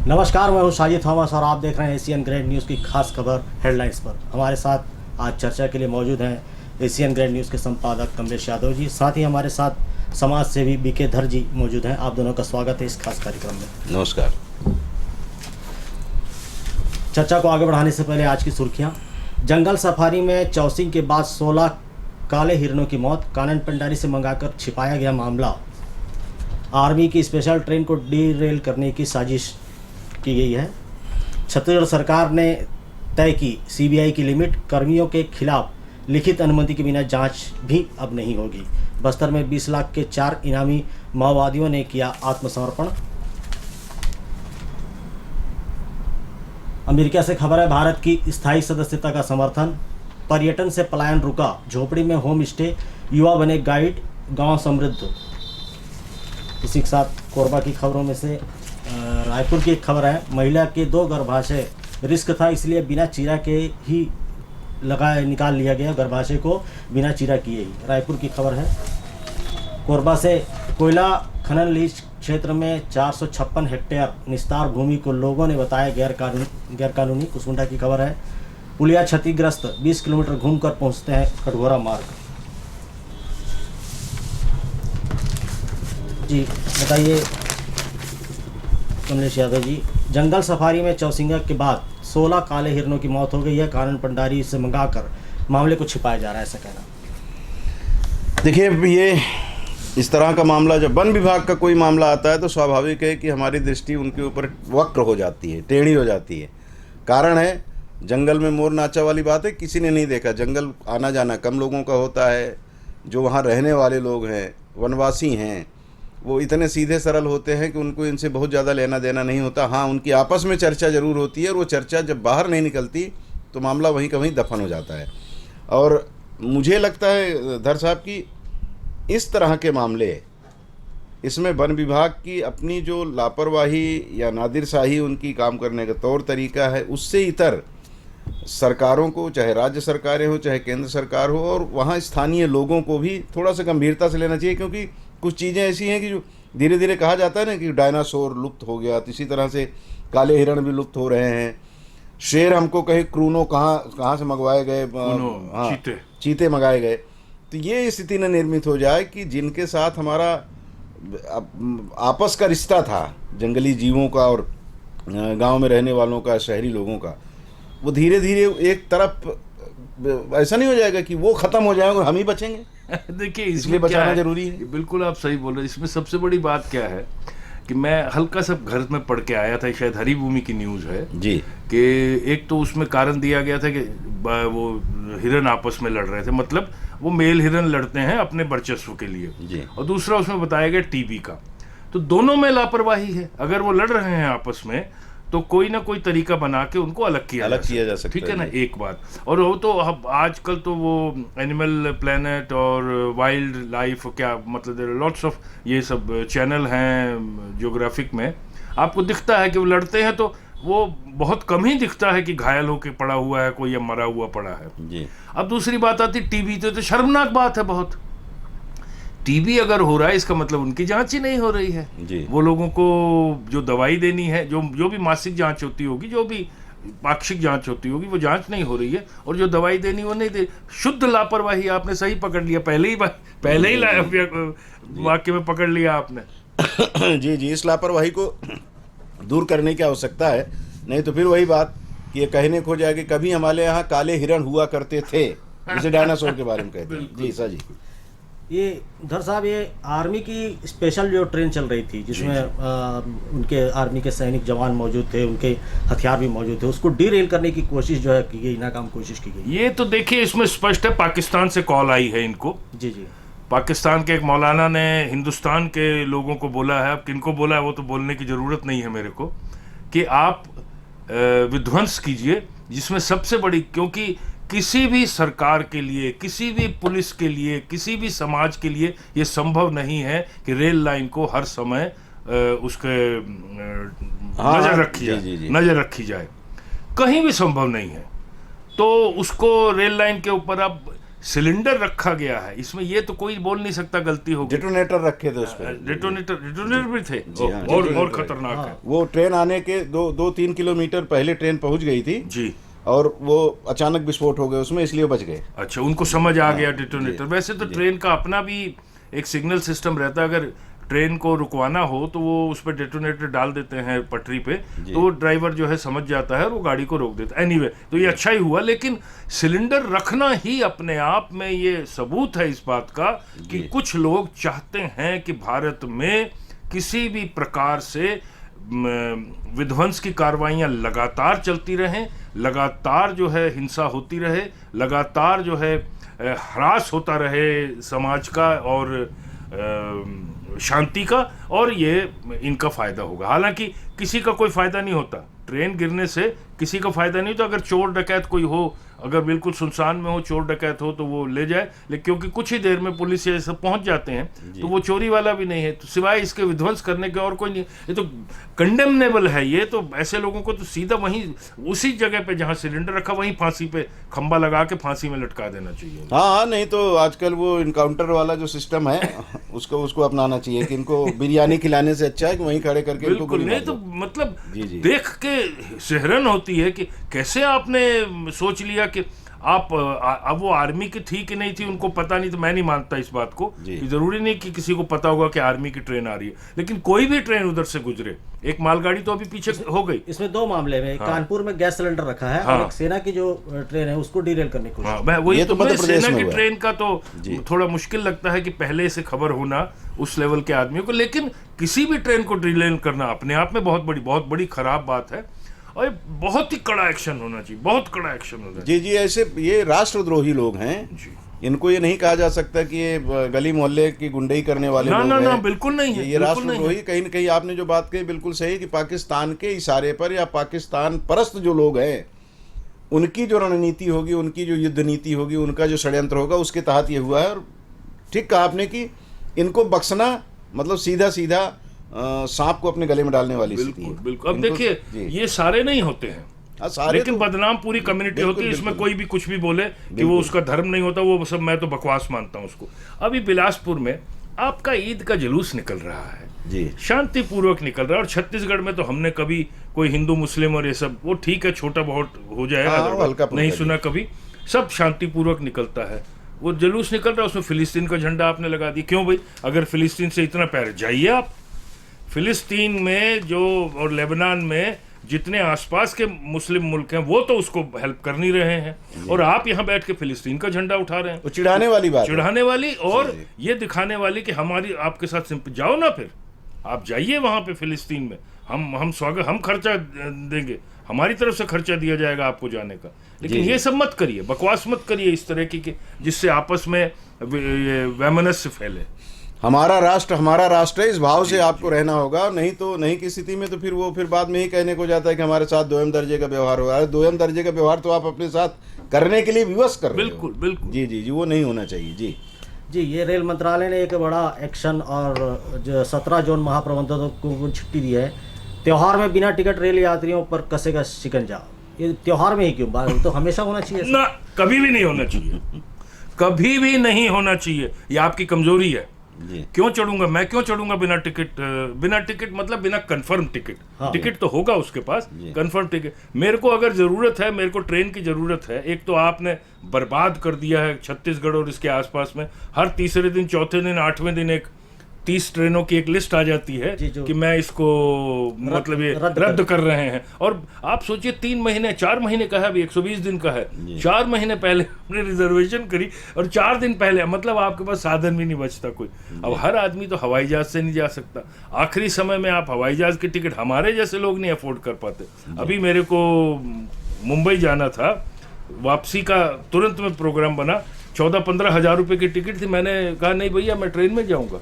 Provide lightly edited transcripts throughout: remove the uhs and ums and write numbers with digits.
नमस्कार, मैं हूं साजिद थॉमस और आप देख रहे हैं एशियन ग्रैंड न्यूज़ की खास खबर हेडलाइंस पर। हमारे साथ आज चर्चा के लिए मौजूद हैं एशियन ग्रैंड न्यूज़ के संपादक कमलेश यादव जी, साथ ही हमारे साथ समाज सेवी बीके धर जी मौजूद हैं। आप दोनों का स्वागत है इस खास कार्यक्रम में। नमस्कार। चर्चा को आगे बढ़ाने से पहले आज की सुर्खियाँ। जंगल सफारी में चौसिंग के बाद 16 काले हिरणों की मौत, कानन पेंडारी से मंगाकर छिपाया गया मामला। आर्मी की स्पेशल ट्रेन को डीरेल करने की साजिश की गई है। छत्तीसगढ़ सरकार ने तय की सीबीआई की लिमिट, कर्मियों के खिलाफ लिखित अनुमति के बिना जांच भी अब नहीं होगी। बस्तर में 20 लाख के 4 इनामी माओवादियों ने किया आत्मसमर्पण। अमेरिका से खबर है, भारत की स्थायी सदस्यता का समर्थन। पर्यटन से पलायन रुका, झोपड़ी में होम स्टे, युवा बने गाइड, गांव समृद्ध। इसी के साथ कोरबा की खबरों में से रायपुर की एक खबर है, महिला के 2 गर्भाशय रिस्क था, इसलिए बिना चीरा के ही निकाल लिया गया। गर्भाशय को बिना चीरा किए ही। रायपुर की खबर है। कोरबा से कोयला खनन लीज क्षेत्र में 456 हेक्टेयर निस्तार भूमि को लोगों ने बताया गैरकानूनी। कुसमुंडा की खबर है, पुलिया क्षतिग्रस्त, 20 किलोमीटर घूमकर पहुंचते हैं कटघोरा मार्ग। जी बताइए कमलेश यादव जी, जंगल सफारी में चौसिंगा के बाद 16 काले हिरणों की मौत हो गई है। कानन पेंडारी से मंगाकर मामले को छिपाया जा रहा है, ऐसा कहना। देखिए, ये इस तरह का मामला जब वन विभाग का कोई मामला आता है तो स्वाभाविक है कि हमारी दृष्टि उनके ऊपर वक्र हो जाती है, टेढ़ी हो जाती है। कारण है, जंगल में मोर नाचा वाली बात है, किसी ने नहीं देखा। जंगल आना जाना कम लोगों का होता है। जो वहाँ रहने वाले लोग हैं, वनवासी हैं, वो इतने सीधे सरल होते हैं कि उनको इनसे बहुत ज़्यादा लेना देना नहीं होता। हाँ, उनकी आपस में चर्चा ज़रूर होती है और वो चर्चा जब बाहर नहीं निकलती तो मामला वहीं का वहीं दफन हो जाता है। और मुझे लगता है धर साहब कि इस तरह के मामले, इसमें वन विभाग की अपनी जो लापरवाही या नादिरशाही उनकी काम करने का तौर तरीका है, उससे इतर सरकारों को, चाहे राज्य सरकारें हो चाहे केंद्र सरकार हो, और वहाँ स्थानीय लोगों को भी थोड़ा सा गंभीरता से लेना चाहिए। क्योंकि कुछ चीज़ें ऐसी हैं कि जो धीरे धीरे कहा जाता है ना कि डायनासोर लुप्त हो गया, तो इसी तरह से काले हिरण भी लुप्त हो रहे हैं। शेर हमको कहे क्रूनो कहाँ से मंगवाए गए, हाँ, चीते मंगाए गए। तो ये स्थिति न निर्मित हो जाए कि जिनके साथ हमारा आपस का रिश्ता था, जंगली जीवों का और गांव में रहने वालों का, शहरी लोगों का, वो धीरे धीरे एक तरफ ऐसा नहीं हो जाएगा कि वो ख़त्म हो जाएगा और हम ही बचेंगे। देखिए, इसलिए बचाना जरूरी है। बिल्कुल आप सही बोल रहे हैं। इसमें सबसे बड़ी बात क्या है कि मैं हल्का सा घर में पढ़ के आया था, शायद हरी भूमि की न्यूज़ है जी, कि एक तो उसमें कारण दिया गया था कि वो हिरन आपस में लड़ रहे थे, मतलब वो मेल हिरन लड़ते हैं अपने वर्चस्व के लिए जी। और दूसरा उसमें बताया गया टीबी का। तो दोनों में लापरवाही है। अगर वो लड़ रहे हैं आपस में तो कोई ना कोई तरीका बना के उनको अलग किया जा सकता है। ठीक है ना, एक बात। और वो तो अब आजकल तो वो एनिमल प्लेनेट और वाइल्ड लाइफ, क्या मतलब लॉट्स ऑफ ये सब चैनल हैं ज्योग्राफिक में, आपको दिखता है कि वो लड़ते हैं तो वो बहुत कम ही दिखता है कि घायल होके पड़ा हुआ है कोई या मरा हुआ पड़ा है जी। अब दूसरी बात आती टीबी, तो शर्मनाक बात है बहुत। टीबी अगर हो रहा है इसका मतलब उनकी जांच ही नहीं हो रही है जी। वो लोगों को जो दवाई देनी है, जो भी मासिक जांच होती होगी, जो भी पाक्षिक जांच होती होगी, वो जांच नहीं हो रही है, और जो दवाई देनी वो नहीं दे। शुद्ध लापरवाही। आपने सही पकड़ लिया, पहले ही वाक्य में पकड़ लिया आपने। जी जी, इस लापरवाही को दूर करने की आवश्यकता है, नहीं तो फिर वही बात कि ये कहने को जाए कि कभी हमारे यहाँ काले हिरण हुआ करते थे, जिसे डायनासोर के बारे में कहते हैं। जी सर जी। ये धर साहब, ये आर्मी की स्पेशल जो ट्रेन चल रही थी जिसमें उनके आर्मी के सैनिक जवान मौजूद थे, उनके हथियार भी मौजूद थे, उसको डीरेल करने की कोशिश जो है की गई, नाकाम कोशिश की गई। ये तो देखिए, इसमें स्पष्ट है पाकिस्तान से कॉल आई है इनको। जी जी। पाकिस्तान के एक मौलाना ने हिंदुस्तान के लोगों को बोला है, अब किनको बोला है वो तो बोलने की ज़रूरत नहीं है मेरे को, कि आप विध्वंस कीजिए, जिसमें सबसे बड़ी, क्योंकि किसी भी सरकार के लिए, किसी भी पुलिस के लिए, किसी भी समाज के लिए ये संभव नहीं है कि रेल लाइन को हर समय उसके नज़र रखी जाए, नज़र रखी जाए, कहीं भी संभव नहीं है। तो उसको रेल लाइन के ऊपर अब सिलेंडर रखा गया है इसमें, ये तो कोई बोल नहीं सकता गलती होगी। डेटोनेटर रखे थे उस पर, डेटोनेटर भी थे। हाँ, और खतरनाक है वो। ट्रेन आने के 2-3 किलोमीटर पहले ट्रेन पहुंच गई थी जी, और वो अचानक विस्फोट हो गए उसमें, इसलिए बच गए। अच्छा, उनको समझ आ गया डेटोनेटर। वैसे तो ट्रेन का अपना भी एक सिग्नल सिस्टम रहता है, अगर ट्रेन को रुकवाना हो तो वो उस पर डेटोनेटर डाल देते हैं पटरी पे, तो वो ड्राइवर जो है समझ जाता है और वो गाड़ी को रोक देता है। एनीवे, तो ये अच्छा ही हुआ, लेकिन सिलेंडर रखना ही अपने आप में ये सबूत है इस बात का कि कुछ लोग चाहते हैं कि भारत में किसी भी प्रकार से विध्वंस की कार्रवाइयाँ लगातार चलती रहें, लगातार जो है हिंसा होती रहे, लगातार जो है ह्रास होता रहे समाज का और शांति का, और ये इनका फायदा होगा। हालांकि किसी का कोई फायदा नहीं होता, ट्रेन गिरने से किसी का फायदा नहीं होता। अगर चोर डकैत कोई हो, अगर बिल्कुल सुनसान में हो, चोर डकैत हो, तो वो ले जाए, लेकिन क्योंकि कुछ ही देर में पुलिस ये सब पहुंच जाते हैं, तो वो चोरी वाला भी नहीं है, तो सिवाय इसके विध्वंस करने के और कोई नहीं। ये तो कंडेमनेबल है। ये तो ऐसे लोगों को तो सीधा वहीं उसी जगह पे जहां सिलेंडर रखा वहीं फांसी पे खंबा लगा के फांसी में लटका देना चाहिए। हाँ, नहीं तो आजकल वो इनकाउंटर वाला जो सिस्टम है उसको अपनाना चाहिए कि इनको बिरयानी खिलाने से अच्छा है कि वहीं खड़े करके इनको गोली मार दो। नहीं तो मतलब देख के सेहरन होती है कि कैसे आपने सोच लिया कि आप अब वो आर्मी की थी कि नहीं थी उनको पता नहीं, तो मैं नहीं मानता इस बात को कि जरूरी नहीं कि किसी को पता होगा कि आर्मी की ट्रेन आ रही है, लेकिन कोई भी ट्रेन उधर से गुजरे, एक मालगाड़ी तो अभी पीछे हो गई। इसमें 2 मामले में, कानपुर में गैस सिलेंडर रखा है और एक सेना की जो ट्रेन है उसको डीरेल करने की कोशिश। वही तो सेना की ट्रेन का तो थोड़ा मुश्किल लगता है कि पहले से खबर होना उस लेवल के आदमियों को, लेकिन किसी भी ट्रेन को डीरेल करना अपने आप में बहुत बड़ी खराब बात है और बहुत ही कड़ा एक्शन होना चाहिए, बहुत कड़ा एक्शन होना चाहिए। जी, ऐसे ये राष्ट्रद्रोही लोग हैं जी। इनको ये नहीं कहा जा सकता कि ये गली मोहल्ले की गुंडई करने वाले लोग हैं। ना, बिल्कुल नहीं है। ये राष्ट्रद्रोही कहीं न कहीं, आपने जो बात कही बिल्कुल सही कि पाकिस्तान के इशारे पर या पाकिस्तान परस्त जो लोग हैं उनकी जो रणनीति होगी, उनकी जो युद्ध नीति होगी, उनका जो षड्यंत्र होगा, उसके तहत ये हुआ है। और ठीक कहा आपने कि इनको बख्शना मतलब सीधा सांप को अपने गले में डालने वाली स्थिति है। बिल्कुल। अब देखिए, ये सारे नहीं होते हैं, लेकिन तो बदनाम पूरी कम्युनिटी होती है। इसमें कोई भी कुछ भी बोले कि वो उसका धर्म नहीं होता, वो सब मैं तो बकवास मानता हूँ उसको। अभी बिलासपुर में आपका ईद का जुलूस निकल रहा है जी, शांतिपूर्वक निकल रहा है, और छत्तीसगढ़ में तो हमने कभी कोई हिंदू मुस्लिम और ये सब, वो ठीक है, छोटा बहुत हो जाएगा, नहीं सुना कभी, सब शांतिपूर्वक निकलता है। वो जुलूस निकल रहा है, उसमें फिलिस्तीन का झंडा आपने लगा दिया। क्यों भाई? अगर फिलिस्तीन से इतना प्यार, जाइए आप फिलिस्तीन में जो और लेबनान में जितने आसपास के मुस्लिम मुल्क हैं वो तो उसको हेल्प कर नहीं रहे हैं, और आप यहाँ बैठ के फिलिस्तीन का झंडा उठा रहे हैं। वो चिढ़ाने वाली बात, चिढ़ाने वाली और ये दिखाने वाली कि हमारी आपके साथ जाओ ना, फिर आप जाइए वहाँ पे फिलिस्तीन में, हम स्वागत, हम खर्चा देंगे, हमारी तरफ से खर्चा दिया जाएगा आपको जाने का। लेकिन ये सब मत करिए, बकवास मत करिए इस तरह की, जिससे आपस में वैमनस्य फैले। हमारा राष्ट्र है, इस भाव से आपको रहना होगा, नहीं की स्थिति में तो फिर बाद में ही कहने को जाता है कि हमारे साथ दोयम दर्जे का व्यवहार हो रहा है। दोयम दर्जे का व्यवहार तो आप अपने साथ करने के लिए विवश कर रहे हो। बिल्कुल जी, वो नहीं होना चाहिए। जी, ये रेल मंत्रालय ने एक बड़ा एक्शन और जो 17 जोन महाप्रबंधकों को छुट्टी दी है। त्योहार में बिना टिकट रेल यात्रियों पर कसेगा शिकंजा। ये त्योहार में ही क्यों? बात तो हमेशा होना चाहिए ना, कभी भी नहीं होना चाहिए, कभी भी नहीं होना चाहिए। ये आपकी कमजोरी है। क्यों चढ़ूंगा मैं? क्यों चढ़ूंगा बिना टिकट मतलब बिना कंफर्म टिकट? टिकट तो होगा उसके पास, कंफर्म टिकट। मेरे को अगर जरूरत है, मेरे को ट्रेन की जरूरत है, एक तो आपने बर्बाद कर दिया है छत्तीसगढ़ और इसके आसपास में, हर तीसरे दिन, चौथे दिन, 8वें दिन एक 30 ट्रेनों की एक लिस्ट आ जाती है कि मैं इसको मतलब ये रद्द कर रहे हैं। और आप सोचिए 3 महीने 4 महीने का है, अभी 120 दिन का है, 4 महीने पहले हमने रिजर्वेशन करी और 4 दिन पहले, मतलब आपके पास साधन भी नहीं बचता कोई। अब हर आदमी तो हवाई जहाज से नहीं जा सकता, आखिरी समय में आप हवाई जहाज की टिकट हमारे जैसे लोग नहीं अफोर्ड कर पाते। अभी मेरे को मुंबई जाना था, वापसी का तुरंत में प्रोग्राम बना, 14-15 हज़ार रुपए की टिकट थी। मैंने कहा नहीं भैया, मैं ट्रेन में जाऊंगा,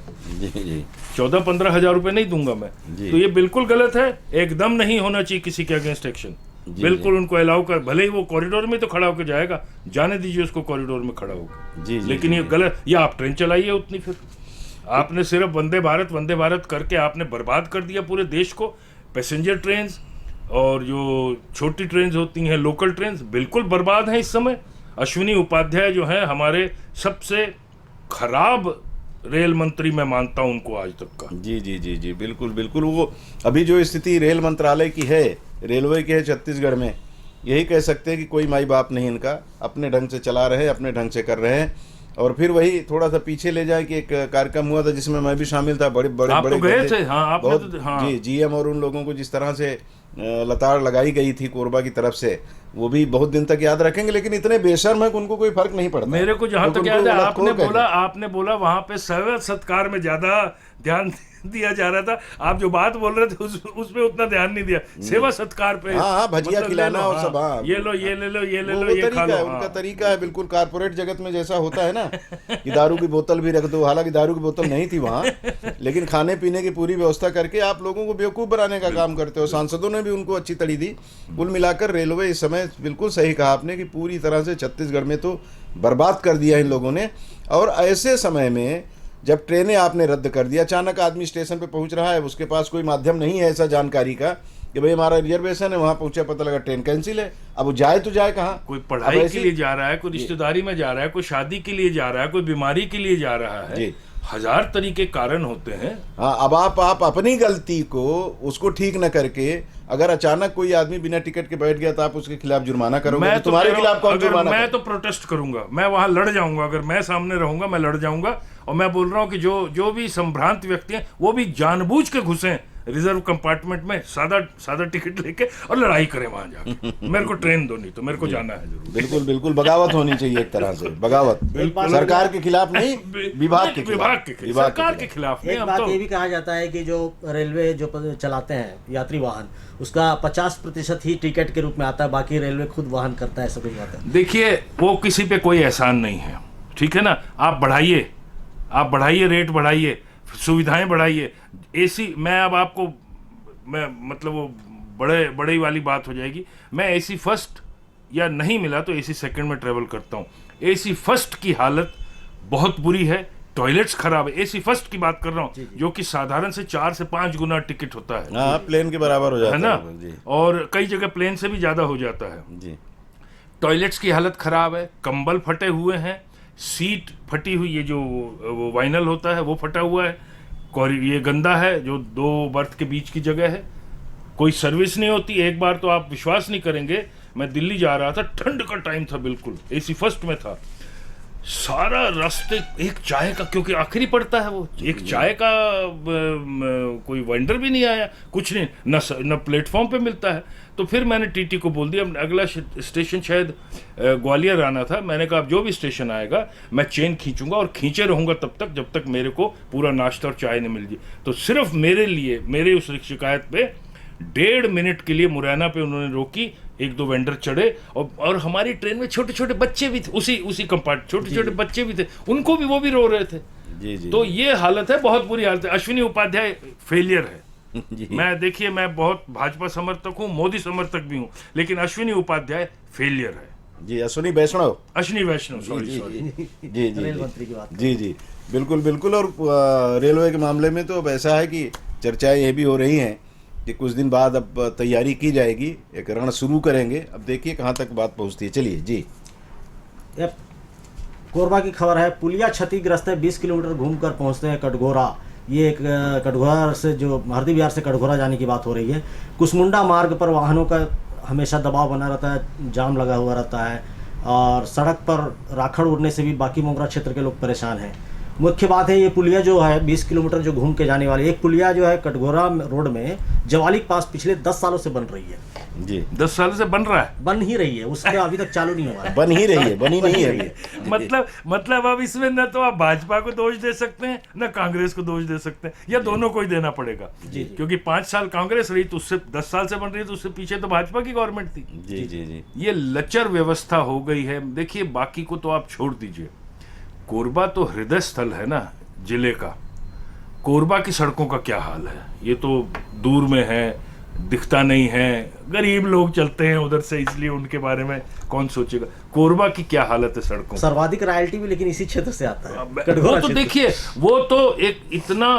14-15 हज़ार रुपए नहीं दूंगा मैं। तो ये बिल्कुल गलत है, एकदम नहीं होना चाहिए किसी के अगेंस्ट एक्शन। बिल्कुल उनको अलाउ कर, भले ही वो कॉरिडोर में तो खड़ा होकर जाएगा, जाने दीजिए उसको कॉरिडोर में खड़ा होकर, लेकिन ये गलत। या आप ट्रेन चलाइए उतनी, फिर आपने सिर्फ वंदे भारत करके आपने बर्बाद कर दिया पूरे देश को। पैसेंजर ट्रेन और जो छोटी ट्रेन होती हैं, लोकल ट्रेन, बिल्कुल बर्बाद हैं इस समय। अश्विनी उपाध्याय जो है हमारे सबसे खराब रेल मंत्री मैं मानता हूं उनको आज तक का। जी जी जी जी, बिल्कुल बिल्कुल। वो अभी जो स्थिति रेल मंत्रालय की है, रेलवे की है छत्तीसगढ़ में, यही कह सकते हैं कि कोई माई बाप नहीं इनका, अपने ढंग से चला रहे हैं, अपने ढंग से कर रहे हैं। और फिर वही थोड़ा सा पीछे ले जाए कि एक कार्यक्रम हुआ था जिसमें मैं भी शामिल था, बड़े बड़े आप बड़े तो गए थे, हाँ, आपने बहुत, तो, हाँ। जी, जीएम और उन लोगों को जिस तरह से लताड़ लगाई गई थी कोरबा की तरफ से, वो भी बहुत दिन तक याद रखेंगे। लेकिन इतने बेशर्म है कि उनको कोई फर्क नहीं पड़ता। मेरे को जहां तक याद है आपने बोला वहां पे सेवा सत्कार में ज्यादा ध्यान दिया जा रहा था। आप जो बात बोल रहे थे उसमें उतना ध्यान नहीं दिया, सेवा सत्कार पे। हाँ, भजिया खिलाना और सब, हाँ, ये लो ये ले लो ये ले लो, ये खा लो। उनका तरीका है बिल्कुल कारपोरेट जगत में जैसा होता है ना कि दारू की बोतल भी रख दो। हालांकि दारू की बोतल नहीं थी वहाँ, लेकिन खाने पीने की पूरी व्यवस्था करके आप लोगों को बेवकूफ़ बनाने का काम करते हो। सांसदों ने भी उनको अच्छी तड़ी दी। कुल मिलाकर रेलवे इस समय, बिल्कुल सही कहा आपने, कि पूरी तरह से छत्तीसगढ़ में तो बर्बाद कर दिया इन लोगों ने। और ऐसे समय में जब ट्रेनें आपने रद्द कर दिया, अचानक आदमी स्टेशन पे पहुंच रहा है, उसके पास कोई माध्यम नहीं है ऐसा जानकारी का कि भाई हमारा रिजर्वेशन है, वहां पहुंचा, पता लगा ट्रेन कैंसिल है। अब वो जाए तो जाए कहाँ? कोई पढ़ाई के लिए जा रहा है, कोई रिश्तेदारी में जा रहा है, कोई शादी के लिए जा रहा है, कोई बीमारी के लिए जा रहा है। हजार तरीके कारण होते हैं। हाँ, अब आप अपनी गलती को, उसको ठीक न करके, अगर अचानक कोई आदमी बिना टिकट के बैठ गया तो आप उसके खिलाफ जुर्माना करोगे। मैं तो तुम्हारे खिलाफ कौन जुर्माना? मैं तो प्रोटेस्ट करूंगा, मैं वहां लड़ जाऊंगा। अगर मैं सामने रहूंगा मैं लड़ जाऊंगा। और मैं बोल रहा हूं कि जो भी संभ्रांत व्यक्ति हैं वो भी जानबूझ के घुसे रिजर्व कंपार्टमेंट में, सादा टिकट लेके, और लड़ाई करें वहां जाके। मेरे को ट्रेन दो, नहीं तो मेरे को जाना है जरूर। बिल्कुल बिल्कुल, बगावत होनी चाहिए एक तरह से, बगावत सरकार के खिलाफ नहीं, विभाग के खिलाफ, सरकार के खिलाफ। एक बात ये भी कहा जाता है कि जो रेलवे जो चलाते हैं यात्री वाहन, उसका 50% ही टिकट के रूप में आता है, बाकी रेलवे खुद वाहन करता है, ऐसा कुछ बात है। देखिए, वो किसी पे कोई एहसान नहीं है, ठीक है ना। आप बढ़ाइए रेट, बढ़ाइए सुविधाएं, बढ़ाइए एसी। मैं अब आपको, मैं मतलब वो बड़े वाली बात हो जाएगी। मैं एसी फर्स्ट या नहीं मिला तो एसी सेकंड में ट्रेवल करता हूँ। एसी फर्स्ट की हालत बहुत बुरी है, टॉयलेट्स खराब है। एसी फर्स्ट की बात कर रहा हूँ, जो कि साधारण से 4 से 5 गुना टिकट होता है। हाँ, प्लेन के बराबर हो जाता है ना, और कई जगह प्लेन से भी ज्यादा हो जाता है जी। टॉयलेट्स की हालत खराब है, कंबल फटे हुए हैं, सीट फटी हुई, ये जो वो वाइनल होता है वो फटा हुआ है, ये गंदा है जो 2 बर्थ के बीच की जगह है, कोई सर्विस नहीं होती। एक बार तो आप विश्वास नहीं करेंगे, मैं दिल्ली जा रहा था, ठंड का टाइम था, बिल्कुल एसी फर्स्ट में था, सारा रास्ते एक चाय का, क्योंकि आखिरी पड़ता है वो, एक चाय का कोई वेंडर भी नहीं आया, कुछ नहीं, न प्लेटफॉर्म पे मिलता है। तो फिर मैंने टीटी को बोल दिया, अगला स्टेशन शायद ग्वालियर आना था, मैंने कहा अब जो भी स्टेशन आएगा मैं चेन खींचूंगा और खींचे रहूंगा तब तक जब तक मेरे को पूरा नाश्ता और चाय नहीं मिल जाए। तो सिर्फ मेरे लिए, मेरे उस शिकायत पे 1.5 मिनट के लिए मुरैना पे उन्होंने रोकी, 1-2 वेंडर चढ़े, और हमारी ट्रेन में छोटे छोटे बच्चे भी थे, उसी कंपार्टमेंट छोटे छोटे बच्चे भी थे, उनको भी, वो भी रो रहे थे। जी। तो ये हालत है, बहुत बुरी हालत है। अश्विनी उपाध्याय फेलियर है। मैं, देखिए, मैं बहुत भाजपा समर्थक हूँ, मोदी समर्थक भी हूँ, लेकिन अश्विनी उपाध्याय फेलियर है जी। अश्विनी वैष्णव, सॉरी जी, बिल्कुल बिल्कुल। और रेलवे के मामले में तो अब ऐसा है कि चर्चाएं ये भी हो रही हैं कि कुछ दिन बाद अब तैयारी की जाएगी, एक रण शुरू करेंगे। अब देखिए कहाँ तक बात पहुँचती है। चलिए जी। कोरबा की खबर है, पुलिया क्षतिग्रस्त है, 20 किलोमीटर घूमकर पहुंचते हैं कटघोरा। ये एक कटघोरा से, जो हरदी बिहार से कटघोरा जाने की बात हो रही है। कुसमुंडा मार्ग पर वाहनों का हमेशा दबाव बना रहता है, जाम लगा हुआ रहता है, और सड़क पर राखड़ उड़ने से भी बाकी मोगरा क्षेत्र के लोग परेशान हैं। मुख्य बात है, ये पुलिया जो है 20 किलोमीटर जो घूम के जाने वाली, एक पुलिया जो है कटघोरा रोड में जवाली के पास पिछले 10 सालों से बन रही है जी। 10 साल से बन रहा है, बन ही रही है, उसका अभी तक चालू नहीं हुआ है। बन ही रही है, बनी नहीं है। मतलब अब इसमें न तो आप भाजपा को दोष दे सकते हैं, न कांग्रेस को दोष दे सकते हैं, या दोनों को ही देना पड़ेगा जी। क्योंकि 5 साल कांग्रेस रही, तो उससे 10 साल से बन रही है, तो उससे पीछे तो भाजपा की गवर्नमेंट थी जी। ये लचर व्यवस्था हो गई है। देखिए, बाकी को तो आप छोड़ दीजिए, कोरबा तो हृदय स्थल है ना जिले का। कोरबा की सड़कों का क्या हाल है, ये तो दूर में है, दिखता नहीं है, गरीब लोग चलते हैं उधर से, इसलिए उनके बारे में कौन सोचेगा। कोरबा की क्या हालत है सड़कों, सर्वाधिक रॉयल्टी भी लेकिन इसी क्षेत्र से आता है। वो तो देखिए, वो तो एक इतना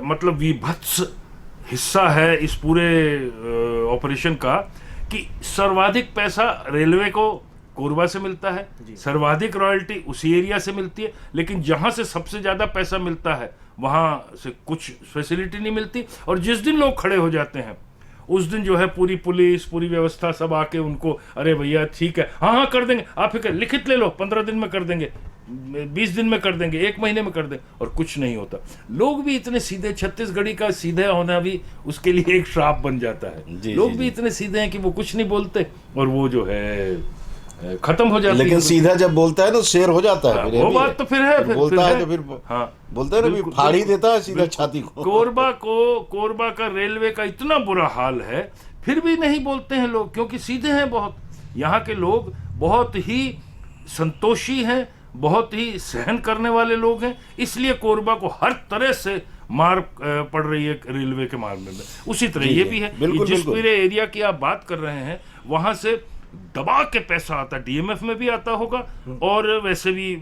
मतलब विभत्स हिस्सा है इस पूरे ऑपरेशन का कि सर्वाधिक पैसा रेलवे को कोरबा से मिलता है, सर्वाधिक रॉयल्टी उसी एरिया से मिलती है, लेकिन जहां से सबसे ज्यादा पैसा मिलता है वहां से कुछ फैसिलिटी नहीं मिलती। और जिस दिन लोग खड़े हो जाते हैं उस दिन जो है पूरी पुलिस, पूरी व्यवस्था सब आके उनको, अरे भैया ठीक है, हाँ कर देंगे, आप फिक्र लिखित ले लो, 15 दिन में कर देंगे, 20 दिन में कर देंगे, 1 महीने में कर देंगे, और कुछ नहीं होता। लोग भी इतने सीधे, छत्तीसगढ़ी का सीधे होना भी उसके लिए एक श्राप बन जाता है। लोग भी इतने सीधे हैं कि वो कुछ नहीं बोलते और वो जो है खत्म हो जाता है। लेकिन सीधा जब बोलता है तो शेर हो जाता है। वो बात तो फिर है, फिर बोलता है तो फिर बोलता है ना, फाड़ी देता है सीधा छाती को। कोरबा का रेलवे का इतना बुरा हाल है, फिर भी नहीं बोलते हैं लोग, क्योंकि सीधे हैं बहुत। यहाँ के लोग बहुत ही संतोषी हैं, बहुत ही सहन करने वाले लोग हैं, इसलिए कोरबा को हर तरह से मार पड़ रही है रेलवे के मामले में। उसी तरह ये भी है, जिस पूरे एरिया की आप बात कर रहे हैं वहां से दबा के पैसा आता है, डीएमएफ में भी आता होगा और वैसे भी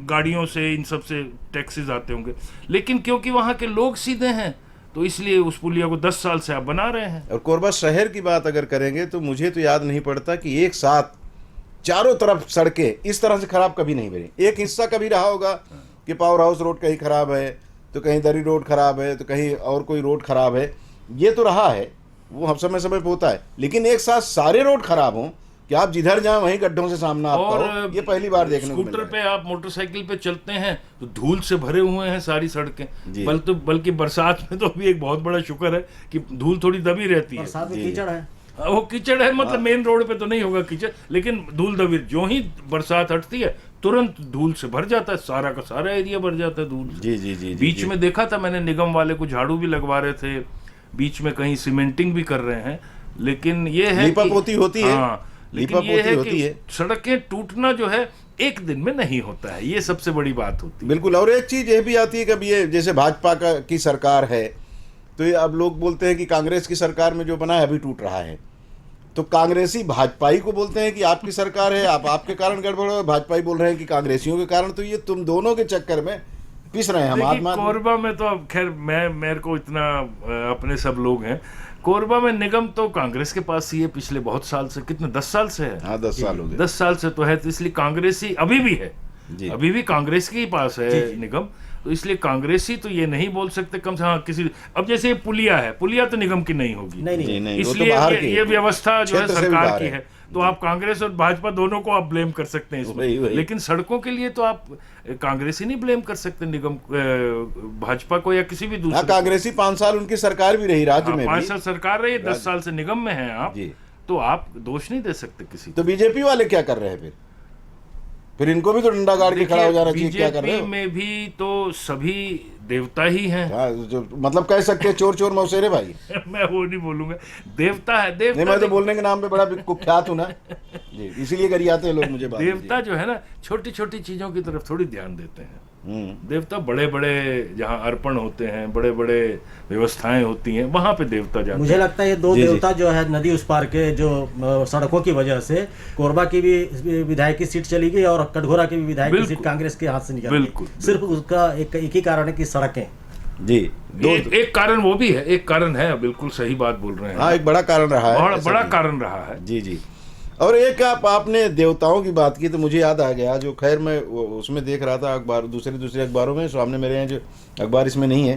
गाड़ियों से, इन सब से टैक्सेस आते होंगे, लेकिन क्योंकि वहां के लोग सीधे हैं तो इसलिए उस पुलिया को 10 साल से आप बना रहे हैं। और कोरबा शहर की बात अगर करेंगे तो मुझे तो याद नहीं पड़ता कि एक साथ चारों तरफ सड़कें इस तरह से खराब कभी नहीं बनी। एक हिस्सा कभी रहा होगा कि पावर हाउस रोड कहीं खराब है, तो कहीं दरी रोड खराब है, तो कहीं और कोई रोड खराब है, ये तो रहा है, वो हम समय समय पे होता है। लेकिन एक साथ सारे रोड खराब हों कि आप जिधर जाएं वहीं गड्ढों से सामना आपका हो, ये पहली बार देखने को मिला है। स्कूटर पे आप, मोटरसाइकिल पे चलते हैं तो धूल से भरे हुए हैं सारी सड़कें। बल्कि बरसात में तो अभी एक बहुत बड़ा शुक्र है कि धूल थोड़ी दबी रहती है। बरसात में कीचड़ है, वो कीचड़ है, मतलब मेन रोड पे तो नहीं होगा कीचड़, लेकिन धूल दबी, जो ही बरसात हटती है तुरंत धूल से भर जाता है, सारा का सारा एरिया भर जाता है धूल से। जी। बीच में देखा था मैंने, निगम वाले को झाड़ू भी लगवा रहे थे, बीच में कहीं सीमेंटिंग भी कर रहे हैं, लेकिन ये है लीपापोती होती है। हाँ, लेकिन ये है कि सड़कें टूटना जो है एक दिन में नहीं होता है, ये सबसे बड़ी बात होती है। बिल्कुल। और एक चीज ये भी आती है कि अब ये जैसे भाजपा की सरकार है, तो ये अब लोग बोलते हैं कि कांग्रेस की सरकार में जो बना है अभी टूट रहा है, तो कांग्रेसी भाजपाई को बोलते हैं कि आपकी सरकार है, आपके कारण गड़बड़ हो, भाजपाई बोल रहे हैं कि कांग्रेसियों के कारण। तो ये तुम दोनों के चक्कर में पिस रहे हैं हम। कोरबा में तो अब खैर मेरे को इतना, अपने सब लोग हैं कोरबा में, निगम तो कांग्रेस के पास ही है पिछले बहुत साल से, कितने 10 साल से है। हाँ 10 साल हो गए। 10 साल से तो है, तो इसलिए कांग्रेसी अभी भी है, अभी भी कांग्रेस के ही पास है निगम, तो इसलिए कांग्रेसी तो ये नहीं बोल सकते कम से हाँ किसी। अब जैसे पुलिया है, पुलिया तो निगम की नहीं होगी, नहीं, इसलिए ये व्यवस्था जो है सरकार की है, तो आप कांग्रेस और भाजपा दोनों को आप ब्लेम कर सकते हैं इसमें। लेकिन सड़कों के लिए तो आप कांग्रेसी नहीं ब्लेम कर सकते निगम, भाजपा को या किसी भी दूसरे। कांग्रेसी 5 साल उनकी सरकार भी रही राज्य में, 5 साल सरकार रही, 10 साल से निगम में है आप, तो आप दोष नहीं दे सकते किसी। तो बीजेपी वाले क्या कर रहे हैं फिर इनको भी तो डंडा गाड़ के खड़ा हो जाना चाहिए। क्या कर रहे हो? में भी तो सभी देवता ही हैं। जो मतलब कह सकते हैं चोर चोर मौसेरे भाई। मैं वो नहीं बोलूंगा, देवता है, देवता नहीं, मैं तो बोलने के नाम पे बड़ा कुख्यात हूं ना जी, इसीलिए गरियाते हैं लोग मुझे। देवता जो है ना, छोटी छोटी चीजों की तरफ थोड़ी ध्यान देते हैं। देवता बड़े बड़े जहाँ अर्पण होते हैं, बड़े बड़े व्यवस्थाएं होती हैं, वहां पे देवता जाते हैं। मुझे लगता है ये दो देवता जो है नदी उस पार के, जो सड़कों की वजह से कोरबा की भी विधायक की सीट चली गई और कटघोरा की भी विधायक की सीट कांग्रेस के हाथ से निकल गई। सिर्फ उसका एक ही कारण है कि सड़कें। जी, एक कारण वो भी है, एक कारण है, बिल्कुल सही बात बोल रहे हैं। हाँ, एक बड़ा कारण रहा है, बड़ा कारण रहा है। जी। और एक आपने देवताओं की बात की तो मुझे याद आ गया, जो खैर मैं उसमें देख रहा था अखबार, दूसरे अखबारों में, सामने मेरे हैं जो अखबार इसमें नहीं है,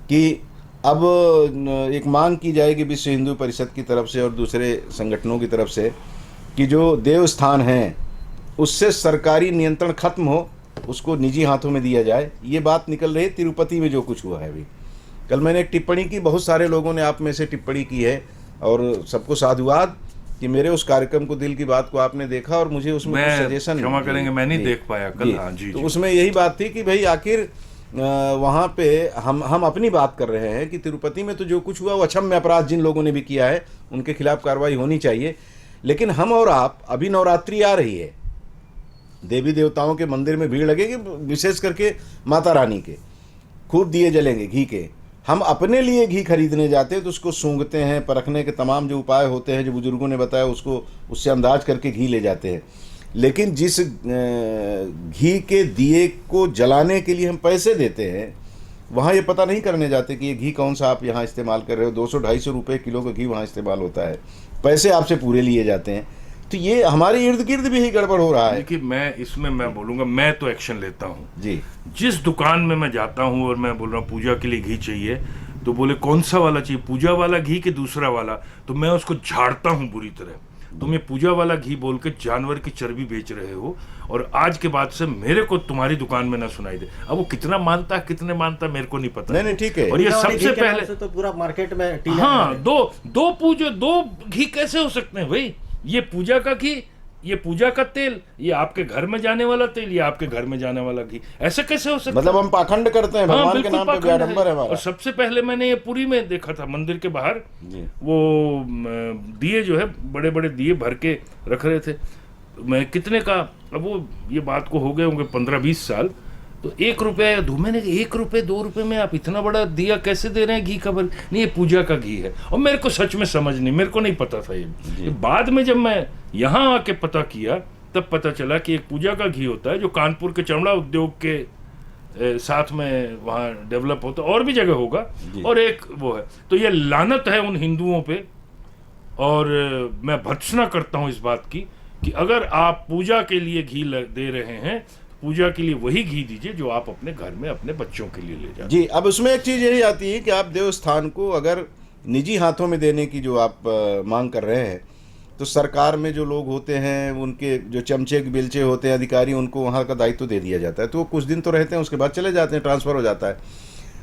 कि अब एक मांग की जाएगी विश्व हिंदू परिषद की तरफ से और दूसरे संगठनों की तरफ से कि जो देव स्थान हैं उससे सरकारी नियंत्रण खत्म हो, उसको निजी हाथों में दिया जाए। ये बात निकल रही है तिरुपति में जो कुछ हुआ है अभी। कल मैंने एक टिप्पणी की, बहुत सारे लोगों ने आप में से टिप्पणी की है और सबको साधुवाद कि मेरे उस कार्यक्रम को, दिल की बात को आपने देखा और मुझे उसमें कुछ सजेशन, क्षमा करेंगे मैं नहीं देख पाया कल। हाँ जी, तो उसमें यही बात थी कि भाई आखिर वहाँ पे हम अपनी बात कर रहे हैं कि तिरुपति में तो जो कुछ हुआ वो अक्षम्य अपराध जिन लोगों ने भी किया है उनके खिलाफ कार्रवाई होनी चाहिए। लेकिन हम और आप, अभी नवरात्रि आ रही है, देवी देवताओं के मंदिर में भीड़ लगेगी, विशेष करके माता रानी के खूब दिए जलेंगे घी के। हम अपने लिए घी खरीदने जाते हैं तो उसको सूंघते हैं, परखने के तमाम जो उपाय होते हैं जो बुजुर्गों ने बताया उसको, उससे अंदाज करके घी ले जाते हैं। लेकिन जिस घी के दिए को जलाने के लिए हम पैसे देते हैं, वहाँ ये पता नहीं करने जाते कि ये घी कौन सा आप यहाँ इस्तेमाल कर रहे हो। 200-250 रुपये किलो का घी वहाँ इस्तेमाल होता है, पैसे आपसे पूरे लिए जाते हैं। तो ये हमारे इर्द गिर्द भी ही गड़बड़ हो रहा है। देखिए, मैं इसमें मैं बोलूंगा, मैं तो एक्शन लेता हूँ जी। जिस दुकान में मैं जाता हूँ और मैं बोल रहा हूँ पूजा के लिए घी चाहिए, तो बोले कौन सा वाला चाहिए, पूजा वाला घी कि दूसरा वाला, तो मैं उसको झाड़ता हूँ बुरी तरह। तुम ये पूजा वाला घी बोल के जानवर की चर्बी बेच रहे हो, और आज के बाद से मेरे को तुम्हारी दुकान में ना सुनाई दे। अब वो कितना मानता है कितने मानता है मेरे को नहीं पता। नहीं ठीक है। और ये पूजा वाले सबसे घी के नाम पहले से तो पूरा मार्केट में टीला हाँ, है। दो घी कैसे हो सकते हैं भाई? ये पूजा का घी, ये पूजा का तेल, ये आपके घर में जाने वाला तेल, ये आपके घर में जाने वाला घी, ऐसे कैसे हो सकता है? मतलब हम पाखंड करते हैं, भगवान के नाम पे व्याडंबर है हमारा। और सबसे पहले मैंने ये पुरी में देखा था, मंदिर के बाहर जी। वो दिए जो है, बड़े बड़े दिए भर के रख रहे थे। मैं कितने का, अब वो ये बात को हो गए होंगे 15-20 साल, तो 1 रुपये दो, मैंने 1 रुपये 2 रुपये में आप इतना बड़ा दिया कैसे दे रहे हैं घी का? नहीं, ये पूजा का घी है। और मेरे को सच में समझ नहीं, मेरे को नहीं पता था ये बाद में जब मैं यहाँ आके पता किया तब पता चला कि एक पूजा का घी होता है जो कानपुर के चमड़ा उद्योग के साथ में वहाँ डेवलप होता है, और भी जगह होगा, और एक वो है। तो ये लानत है उन हिंदुओं पे, और मैं भर्त्सना करता हूँ इस बात की कि अगर आप पूजा के लिए घी दे रहे हैं, पूजा के लिए वही घी दीजिए जो आप अपने घर में अपने बच्चों के लिए ले जाए। जी। अब उसमें एक चीज़ यही आती है कि आप देवस्थान को अगर निजी हाथों में देने की जो आप मांग कर रहे हैं, तो सरकार में जो लोग होते हैं, उनके जो चमचे बिलचे होते हैं अधिकारी, उनको वहाँ का दायित्व दे दिया जाता है। तो वो कुछ दिन तो रहते हैं, उसके बाद चले जाते हैं, ट्रांसफ़र हो जाता है।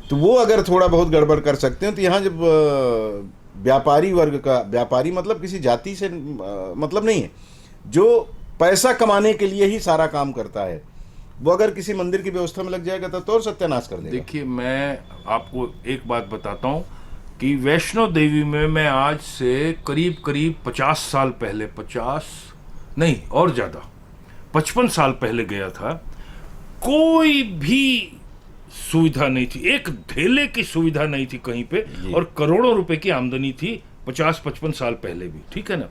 तो वो अगर थोड़ा बहुत गड़बड़ कर सकते हैं, तो यहाँ जब व्यापारी वर्ग का, व्यापारी मतलब किसी जाति से मतलब नहीं है, जो पैसा कमाने के लिए ही सारा काम करता है, वो अगर किसी मंदिर की व्यवस्था में लग जाएगा तो और सत्यानाश कर देगा। देखिए, मैं आपको एक बात बताता हूँ कि वैष्णो देवी में मैं आज से करीब 50 साल पहले, 50 नहीं और ज़्यादा, 55 साल पहले गया था। कोई भी सुविधा नहीं थी, एक धेले की सुविधा नहीं थी कहीं पे, और करोड़ों रुपए की आमदनी थी 50-55 साल पहले भी, ठीक है ना।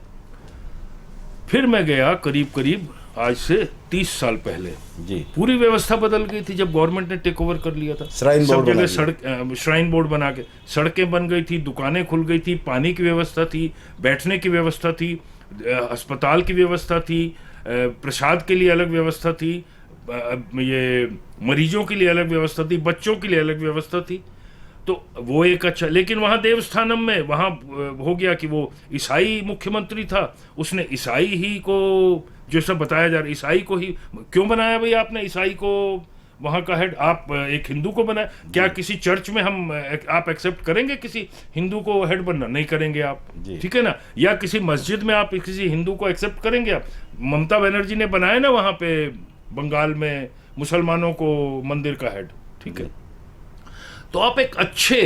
फिर मैं गया करीब आज से 30 साल पहले जी। पूरी व्यवस्था बदल गई थी जब गवर्नमेंट ने टेक ओवर कर लिया था। सब जगह श्राइन बोर्ड बना के सड़कें बन गई थी, दुकानें खुल गई थी, पानी की व्यवस्था थी, बैठने की व्यवस्था थी, अस्पताल की व्यवस्था थी, प्रसाद के लिए अलग व्यवस्था थी, ये मरीजों के लिए अलग व्यवस्था थी, बच्चों के लिए अलग व्यवस्था थी। तो वो एक अच्छा, लेकिन वहाँ देवस्थानम में वहाँ हो गया कि वो ईसाई मुख्यमंत्री था, उसने ईसाई ही को, जो सब बताया जा रहा है, ईसाई को ही क्यों बनाया भाई आपने, ईसाई को वहाँ का हेड, आप एक हिंदू को बनाया? क्या किसी चर्च में आप एक्सेप्ट करेंगे किसी हिंदू को हेड बनना? नहीं करेंगे आप, ठीक है ना। या किसी मस्जिद में आप किसी हिंदू को एक्सेप्ट करेंगे आप? ममता बनर्जी ने बनाया ना वहाँ पे बंगाल में मुसलमानों को मंदिर का हेड, ठीक है। तो आप एक अच्छे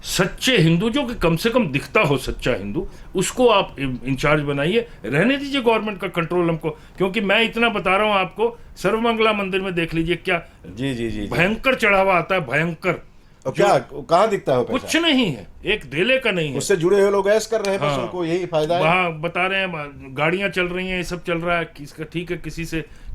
सच्चे हिंदू, जो कि कम से कम दिखता हो सच्चा हिंदू, उसको आप इंचार्ज बनाइए। रहने दीजिए गवर्नमेंट का कंट्रोल हमको, क्योंकि मैं इतना बता रहा हूं आपको, सर्वमंगला मंदिर में देख लीजिए क्या जी भयंकर चढ़ावा आता है, भयंकर। और क्या कहाँ दिखता है? कुछ नहीं है, एक धेले का नहीं है। उससे जुड़े हुए लोग ऐश कर रहे हैं, बस उनको यही फायदा है। वहाँ बता रहे हैं गाड़ियां चल रही हैं, ये सब चल रहा है, किसका ठीक है,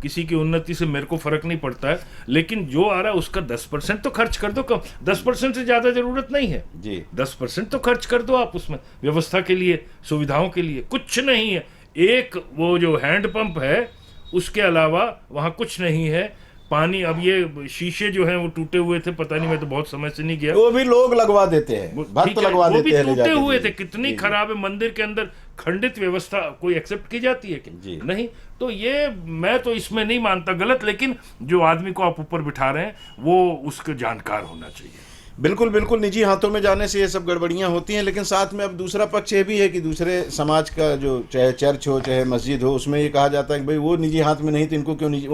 किसी की उन्नति से मेरे को फर्क नहीं पड़ता है, लेकिन जो आ रहा है उसका 10% तो खर्च कर दो। कम 10% से ज्यादा जरूरत नहीं है जी, 10% तो खर्च कर दो आप उसमें, व्यवस्था के लिए, सुविधाओं के लिए। कुछ नहीं है, एक वो जो हैंडपंप है उसके अलावा वहाँ कुछ नहीं है। पानी, अब ये शीशे जो हैं वो टूटे हुए थे, पता नहीं, मैं तो बहुत समय से नहीं गया, वो भी लोग लगवा देते हैं, भक्त लगवा देते हैं, वो भी टूटे हुए थे। कितनी खराब है, मंदिर के अंदर खंडित व्यवस्था कोई एक्सेप्ट की जाती है कि नहीं? तो ये मैं तो इसमें नहीं मानता गलत, लेकिन जो आदमी को आप ऊपर बिठा रहे हैं वो उसके जानकार होना चाहिए। बिल्कुल बिल्कुल, निजी हाथों में जाने से ये सब गड़बड़ियाँ होती हैं। लेकिन साथ में अब दूसरा पक्ष ये भी है कि दूसरे समाज का, जो चाहे चर्च हो चाहे मस्जिद हो, उसमें ये कहा जाता है कि भाई वो निजी हाथ में नहीं तो इनको क्यों निजी,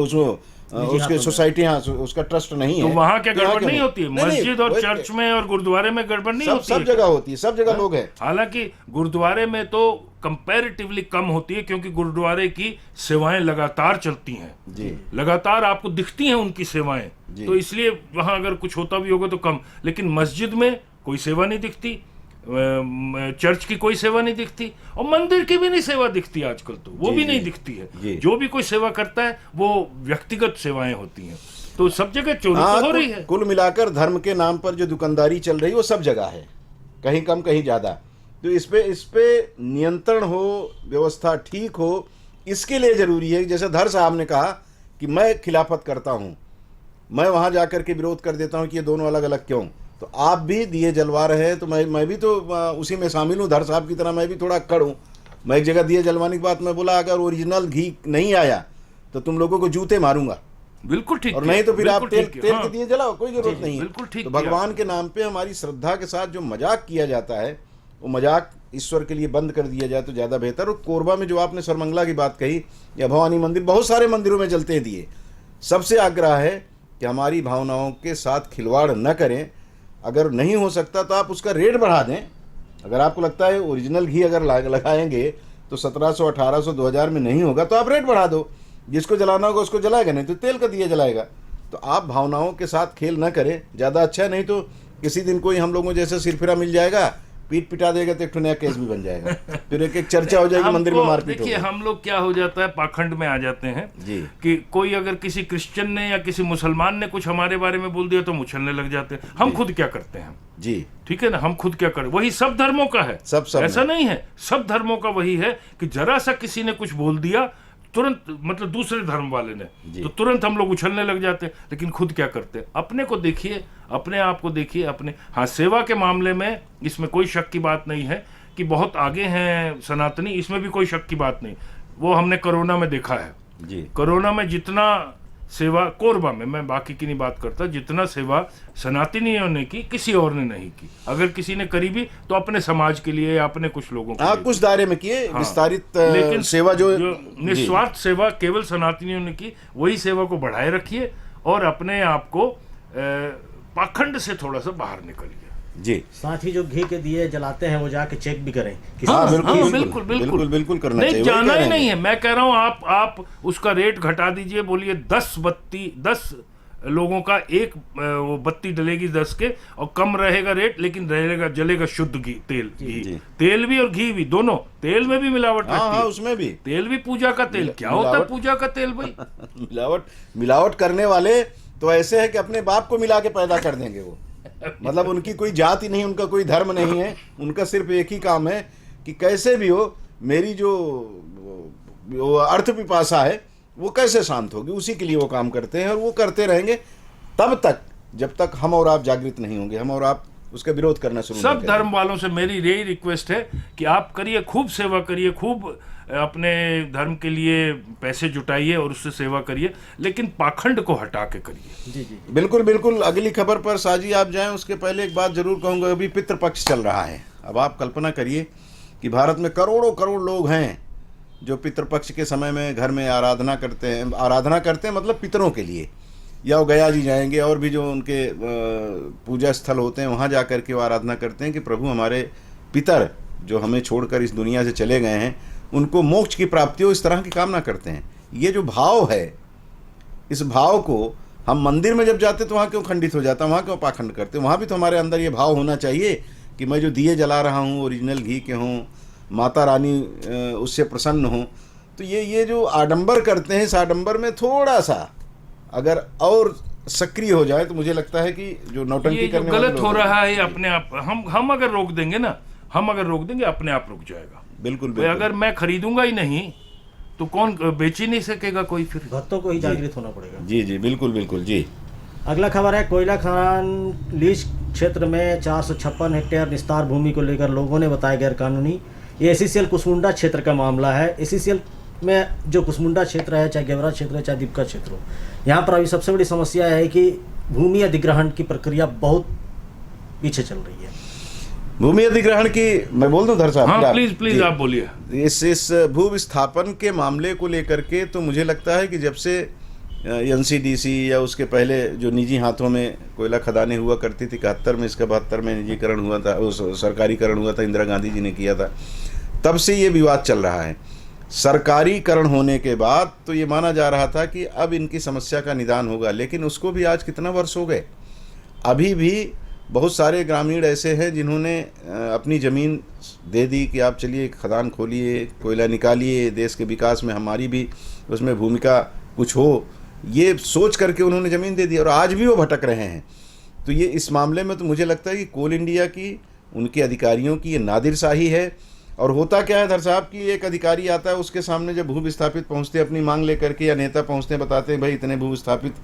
उसके सोसाइटी, हाँ, उसका ट्रस्ट नहीं है, तो वहाँ क्या गड़बड़ नहीं होती है? मस्जिद और चर्च में और गुरुद्वारे में गड़बड़ नहीं होती? सब जगह होती है, सब जगह लोग हैं। हालांकि गुरुद्वारे में तो कंपैरेटिवली कम होती है, क्योंकि गुरुद्वारे की सेवाएं लगातार चलती हैं जी, लगातार आपको दिखती हैं उनकी सेवाएं, तो इसलिए वहां अगर कुछ होता भी होगा तो कम। लेकिन मस्जिद में कोई सेवा नहीं दिखती, चर्च की कोई सेवा नहीं दिखती, और मंदिर की भी नहीं सेवा दिखती आजकल, तो वो भी नहीं दिखती है। जो भी कोई सेवा करता है वो व्यक्तिगत सेवाएं होती हैं, तो सब जगह चोरी तो हो रही है। कुल मिलाकर धर्म के नाम पर जो दुकानदारी चल रही है वो सब जगह है, कहीं कम कहीं ज्यादा। तो इस पे नियंत्रण हो, व्यवस्था ठीक हो, इसके लिए ज़रूरी है। जैसे धर साहब ने कहा कि मैं खिलाफत करता हूँ, मैं वहाँ जा कर के विरोध कर देता हूँ कि ये दोनों अलग अलग क्यों, तो आप भी दिए जलवा रहे हैं, तो मैं भी तो उसी में शामिल हूँ। धर साहब की तरह मैं भी थोड़ा अक्कड़ हूँ। मैं एक जगह दिए जलवाने की बात मैं बोला, अगर ओरिजिनल घी नहीं आया तो तुम लोगों को जूते मारूंगा। बिल्कुल ठीक, और नहीं तो फिर आप तेल हाँ, के दिए जलाओ, कोई जरूरत नहीं है। बिल्कुल ठीक। तो भगवान के नाम पे हमारी श्रद्धा के साथ जो मजाक किया जाता है, वो मजाक ईश्वर के लिए बंद कर दिया जाए तो ज़्यादा बेहतर। और कोरबा में जो आपने सर्वमंगला की बात कही या भवानी मंदिर, बहुत सारे मंदिरों में जलते हैं दिए। सबसे आग्रह है कि हमारी भावनाओं के साथ खिलवाड़ न करें। अगर नहीं हो सकता तो आप उसका रेट बढ़ा दें। अगर आपको लगता है ओरिजिनल घी अगर लगाएंगे तो 1700, 1800, 2000 में नहीं होगा, तो आप रेट बढ़ा दो। जिसको जलाना होगा उसको जलाएगा, नहीं तो तेल का दिया जलाएगा। तो आप भावनाओं के साथ खेल न करें, ज़्यादा अच्छा है। नहीं तो किसी दिन कोई हम लोगों जैसे सिरफिरा मिल जाएगा, पीट पिटा देगा, तो एक नया केस भी बन जाएगा, फिर एक चर्चा हो जाएगी, मंदिर में मारपीट होगी। देखिए हम लोग क्या हो जाता है, पाखंड में आ जाते हैं जी, कि कोई अगर किसी क्रिश्चियन ने या किसी मुसलमान ने कुछ हमारे बारे में बोल दिया तो उछलने लग जाते हैं। हम खुद क्या करते हैं जी, ठीक है ना, हम खुद क्या करें, वही सब धर्मों का है, सब ऐसा नहीं है, सब धर्मों का वही है कि जरा सा किसी ने कुछ बोल दिया तुरंत, मतलब दूसरे धर्म वाले ने, तो तुरंत हम लोग उछलने लग जाते हैं। लेकिन खुद क्या करते हैं, अपने को देखिए, अपने आप को देखिए, अपने। हाँ, सेवा के मामले में इसमें कोई शक की बात नहीं है कि बहुत आगे हैं सनातनी, इसमें भी कोई शक की बात नहीं। वो हमने कोरोना में देखा है जी। कोरोना में जितना सेवा कोरबा में, मैं बाकी की नहीं बात करता, जितना सेवा सनातनियों ने की किसी और ने नहीं की। अगर किसी ने करी भी तो अपने समाज के लिए या अपने कुछ लोगों के लिए, कुछ दायरे में किए, हाँ, विस्तारित लेकिन सेवा जो निस्वार्थ सेवा केवल सनातनियों ने की, वही सेवा को बढ़ाए रखिए और अपने आप को पाखंड से थोड़ा सा बाहर निकलिए। जी, साथ ही जो घी के दिए जलाते हैं वो जाके चेक भी करें। हाँ, बिल्कुल करना नहीं, चाहिए, जाना ही नहीं है। मैं कह रहा हूँ आप उसका रेट घटा दीजिए, बोलिए 10 लोगों का एक वो बत्ती डलेगी 10 के, और कम रहेगा रेट, लेकिन जलेगा शुद्ध घी, तेल भी और घी भी, दोनों। तेल में भी मिलावट रहती है, उसमें भी तेल भी पूजा का तेल। क्या होता है पूजा का तेल भाई? मिलावट करने वाले तो ऐसे है कि अपने बाप को मिला के पैदा कर देंगे वो। मतलब उनकी कोई जाति नहीं, उनका कोई धर्म नहीं है, उनका सिर्फ एक ही काम है कि कैसे भी हो मेरी जो अर्थ पिपासा है वो कैसे शांत होगी, उसी के लिए वो काम करते हैं। और वो करते रहेंगे तब तक जब तक हम और आप जागृत नहीं होंगे, हम और आप उसका विरोध करना शुरू सब धर्म वालों से मेरी यही रिक्वेस्ट है कि आप करिए, खूब सेवा करिए, खूब अपने धर्म के लिए पैसे जुटाइए और उससे सेवा करिए, लेकिन पाखंड को हटा के करिए। जी जी, बिल्कुल बिल्कुल। अगली खबर पर साजी आप जाएं, उसके पहले एक बात जरूर कहूँगा। अभी पितृपक्ष चल रहा है। अब आप कल्पना करिए कि भारत में करोड़ों करोड़ लोग हैं जो पितृपक्ष के समय में घर में आराधना करते हैं मतलब पितरों के लिए, या वो गया जी जाएंगे और भी जो उनके पूजा स्थल होते हैं वहाँ जा कर के वो आराधना करते हैं कि प्रभु हमारे पितर जो हमें छोड़कर इस दुनिया से चले गए हैं उनको मोक्ष की प्राप्ति हो, इस तरह की कामना करते हैं। ये जो भाव है, इस भाव को हम मंदिर में जब जाते तो वहाँ क्यों खंडित हो जाता, वहाँ क्यों पाखंड करते? वहाँ भी तो हमारे अंदर ये भाव होना चाहिए कि मैं जो दिए जला रहा हूँ ओरिजिनल घी के हों, माता रानी उससे प्रसन्न हो। तो ये जो आडंबर करते हैं, इस आडंबर में थोड़ा सा अगर और सक्रिय हो जाए तो मुझे लगता है कि जो नौटंकी करने गलत हो रहा है अपने आप, हम अगर रोक देंगे ना, अपने आप रुक जाएगा। बिल्कुल, अगर मैं खरीदूंगा ही नहीं तो कौन बेच ही नहीं सकेगा कोई, फिर भक्तों को ही जागृत होना पड़ेगा। जी जी, बिल्कुल जी। अगला खबर है, कोयला खदान लीज क्षेत्र में 456 हेक्टेयर विस्तार भूमि को लेकर लोगों ने बताया गैरकानूनी। ये एसीसीएल कुसमुंडा क्षेत्र का मामला है। एसीसीएल में जो कुसमुंडा क्षेत्र है, चाहे गेवरा क्षेत्र है, चाहे दीपका क्षेत्र हो, यहाँ पर अभी सबसे बड़ी समस्या है कि भूमि अधिग्रहण की प्रक्रिया बहुत पीछे चल रही है। भूमि अधिग्रहण की मैं बोल दूं धर साहब? हाँ, प्लीज आप बोलिए। इस भू विस्थापन के मामले को लेकर के तो मुझे लगता है कि जब से एनसीडीसी या उसके पहले जो निजी हाथों में कोयला खदानें हुआ करती थी 71 में, इसका 72 में निजीकरण हुआ था, सरकारीकरण हुआ था, इंदिरा गांधी जी ने किया था, तब से ये विवाद चल रहा है। सरकारीकरण होने के बाद तो ये माना जा रहा था कि अब इनकी समस्या का निदान होगा, लेकिन उसको भी आज कितना वर्ष हो गए, अभी भी बहुत सारे ग्रामीण ऐसे हैं जिन्होंने अपनी ज़मीन दे दी कि आप चलिए खदान खोलिए, कोयला निकालिए, देश के विकास में हमारी भी उसमें भूमिका कुछ हो, ये सोच करके उन्होंने ज़मीन दे दी और आज भी वो भटक रहे हैं। तो ये इस मामले में तो मुझे लगता है कि कोल इंडिया की उनके अधिकारियों की ये नादिर शाही है। और होता क्या है धर साहब कि एक अधिकारी आता है, उसके सामने जब भू विस्थापित पहुंचते हैं अपनी मांग लेकर के, या नेता पहुंचते हैं, बताते हैं भाई इतने भू विस्थापित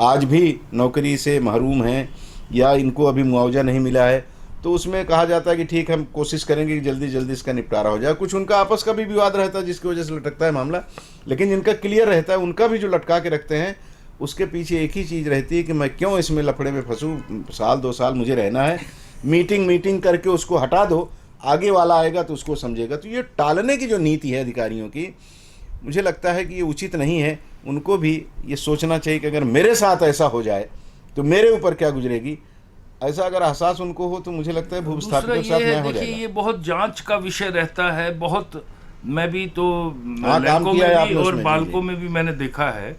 आज भी नौकरी से महरूम हैं या इनको अभी मुआवजा नहीं मिला है, तो उसमें कहा जाता है कि ठीक हम कोशिश करेंगे कि जल्दी जल्दी इसका निपटारा हो जाए। कुछ उनका आपस का भी विवाद रहता है जिसकी वजह से लटकता है मामला, लेकिन जिनका क्लियर रहता है उनका भी जो लटका के रखते हैं उसके पीछे एक ही चीज़ रहती है कि मैं क्यों इसमें लफड़े में फंसूँ, साल 2 साल मुझे रहना है, मीटिंग करके उसको हटा दो, आगे वाला आएगा तो उसको समझेगा। तो ये टालने की जो नीति है अधिकारियों की, मुझे लगता है कि ये उचित नहीं है। उनको भी ये सोचना चाहिए कि अगर मेरे साथ ऐसा हो जाए तो मेरे ऊपर क्या गुजरेगी। ऐसा अगर एहसास उनको हो तो मुझे लगता है भूविस्थापितों के साथ न्याय हो जाएगा। ये बहुत जांच का विषय रहता है, बहुत मैं भी तो काम किया है आपने और उसमें, बालकों में भी मैंने देखा है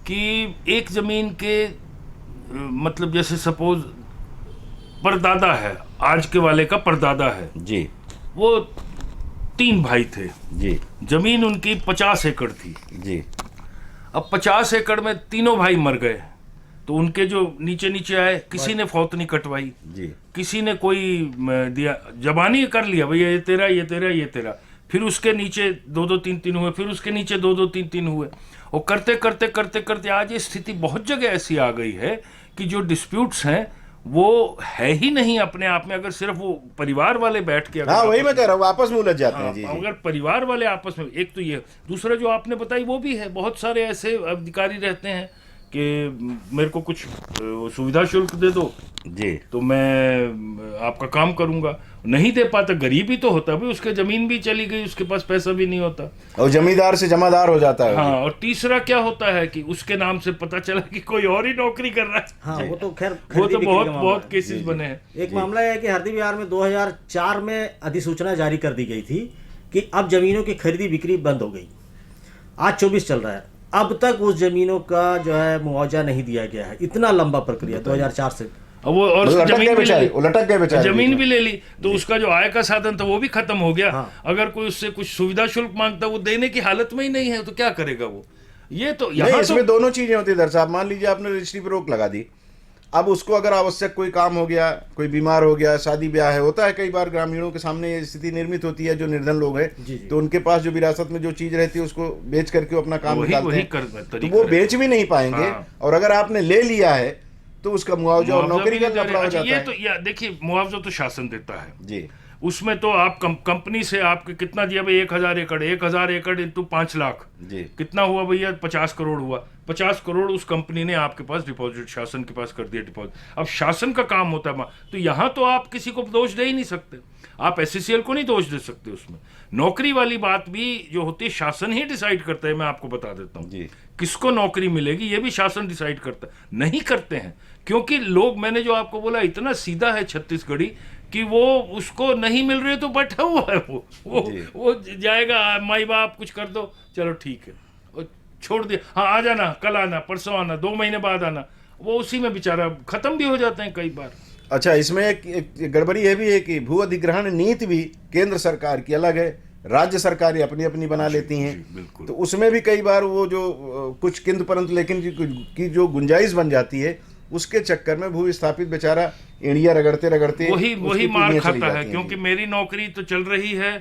कि एक जमीन के मतलब जैसे सपोज परदादा है, आज के वाले का परदादा है जी, वो 3 भाई थे जी, जमीन उनकी 50 एकड़ थी जी। अब 50 एकड़ में तीनों भाई मर गए, तो उनके जो नीचे आए, किसी ने फौत नहीं कटवाई जी, किसी ने कोई दिया, जबानी कर लिया भैया ये तेरा ये तेरा ये तेरा, फिर उसके नीचे 2-2 3-3 हुए, फिर उसके नीचे 2-2 3-3 हुए, और करते करते करते करते आज ये स्थिति बहुत जगह ऐसी आ गई है कि जो डिस्प्यूट्स हैं वो है ही नहीं अपने आप में। अगर सिर्फ वो परिवार वाले बैठ के, हाँ वही मैं कह रहा हूँ, आपस में उलझ जाते हैं। जी, अगर परिवार वाले आपस में, एक तो ये, दूसरा जो आपने बताई वो भी है, बहुत सारे ऐसे अधिकारी रहते हैं कि मेरे को कुछ सुविधा शुल्क दे दो जी, तो मैं आपका काम करूंगा, नहीं दे पाता, गरीबी तो होता भाई, उसके जमीन भी चली गई, उसके पास पैसा भी नहीं होता, और जमींदार से जमादार हो जाता है। हाँ, और तीसरा क्या होता है कि उसके नाम से पता चला कि कोई और ही नौकरी कर रहा है। हाँ, वो तो खैर वो तो बहुत केसेस बने हैं। एक मामला है कि हरदी बिहार में 2004 में अधिसूचना जारी कर दी गई थी कि अब जमीनों की खरीदी बिक्री बंद हो गई। आज 24 चल रहा है, अब तक उस जमीनों का जो है मुआवजा नहीं दिया गया है। इतना लंबा प्रक्रिया 2004 से, वो और जमीन भी ले ली तो उसका जो आय का साधन था वो भी खत्म हो गया। हाँ। अगर कोई उससे कुछ सुविधा शुल्क मांगता, वो देने की हालत में ही नहीं है, तो क्या करेगा वो। ये तो यहाँ इसमें दोनों चीजें होती है दर साहब। मान लीजिए आपने रजिस्ट्री पर रोक लगा दी, अब उसको अगर आवश्यक कोई काम हो गया, कोई बीमार हो गया, शादी ब्याह है, होता है कई बार ग्रामीणों के सामने ये स्थिति निर्मित होती है, जो निर्धन लोग हैं तो उनके पास जो विरासत में जो चीज रहती है उसको बेच करके अपना काम निकालते हैं, तो वो बेच भी नहीं पाएंगे। और अगर आपने ले लिया है तो उसका मुआवजा और नौकरी का लफड़ा हो जाता है। ये तो देखिए, मुआवजा तो शासन देता है जी, उसमें तो आप कंपनी से आपके कितना दिया भाई, 1000 एकड़, 1000 एकड़ इंटू 5 लाख जी, कितना हुआ भैया, 50 करोड़ हुआ। 50 करोड़ उस कंपनी ने आपके पास डिपॉजिट, शासन के पास कर दिया डिपॉजिट। अब शासन का काम होता है, तो यहाँ तो आप किसी को दोष दे ही नहीं सकते, आप SCCL को नहीं दोष दे सकते। उसमें नौकरी वाली बात भी जो होती है शासन ही डिसाइड करता है। मैं आपको बता देता हूँ, किसको नौकरी मिलेगी ये भी शासन डिसाइड करता है। नहीं करते हैं क्योंकि लोग, मैंने जो आपको बोला, इतना सीधा है छत्तीसगढ़ी कि वो उसको नहीं मिल रही तो बैठा हुआ है, वो जाएगा, माई बाप कुछ कर दो, चलो ठीक है, और छोड़ दिया, हाँ आ जाना, कल आना, परसों आना, 2 महीने बाद आना, वो उसी में बेचारा खत्म भी हो जाते हैं कई बार। अच्छा, इसमें एक गड़बड़ी ये भी है कि भू अधिग्रहण नीति भी केंद्र सरकार की अलग है, राज्य सरकारें अपनी अपनी बना लेती हैं, तो उसमें भी कई बार वो जो कुछ किंतु परंतु लेकिन की जो गुंजाइश बन जाती है, उसके चक्कर में भू विस्थापित बेचारा इंडिया रगड़ते रगड़ते वही मार खाता है। क्योंकि मेरी नौकरी तो चल रही है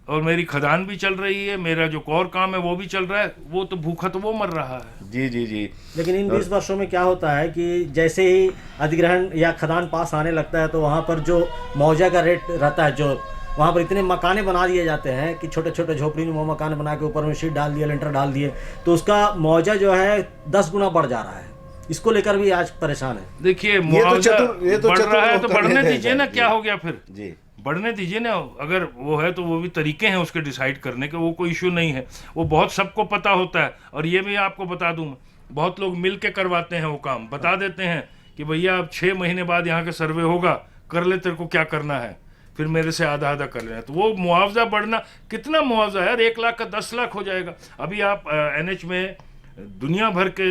और मेरी खदान भी चल रही है, मेरा जो कोर काम है वो भी चल रहा है, वो तो भूखा तो वो मर रहा है। जी जी जी। लेकिन इन 20 वर्षों में क्या होता है कि जैसे ही अधिग्रहण या खदान पास आने लगता है तो वहाँ पर जो मुआवजा का रेट रहता है, जो वहाँ पर इतने मकाने बना दिए जाते हैं कि छोटे छोटे झोपड़ी में मकान बना के ऊपर में शीट डाल दिए, लेंटर डाल दिए, तो उसका मुआवजा जो है 10 गुना बढ़ जा रहा है। इसको लेकर भी आज परेशान है। देखिए, मुआवजा बढ़ रहा है तो बढ़ने दीजिए ना, क्या हो गया फिर जी, बढ़ने दीजिए ना। अगर वो है तो वो भी तरीके हैं उसके डिसाइड करने के, वो कोई इशू नहीं है, वो बहुत सबको पता होता है। और ये भी आपको बता दूं, बहुत लोग मिल के करवाते हैं वो काम, बता देते हैं कि भैया अब 6 महीने बाद यहाँ का सर्वे होगा, कर ले, तेरे को क्या करना है, फिर मेरे से आधा आधा कर लेना। तो वो मुआवजा बढ़ना, कितना मुआवजा है यार, 1 लाख का 10 लाख हो जाएगा। अभी आप NH में दुनिया भर के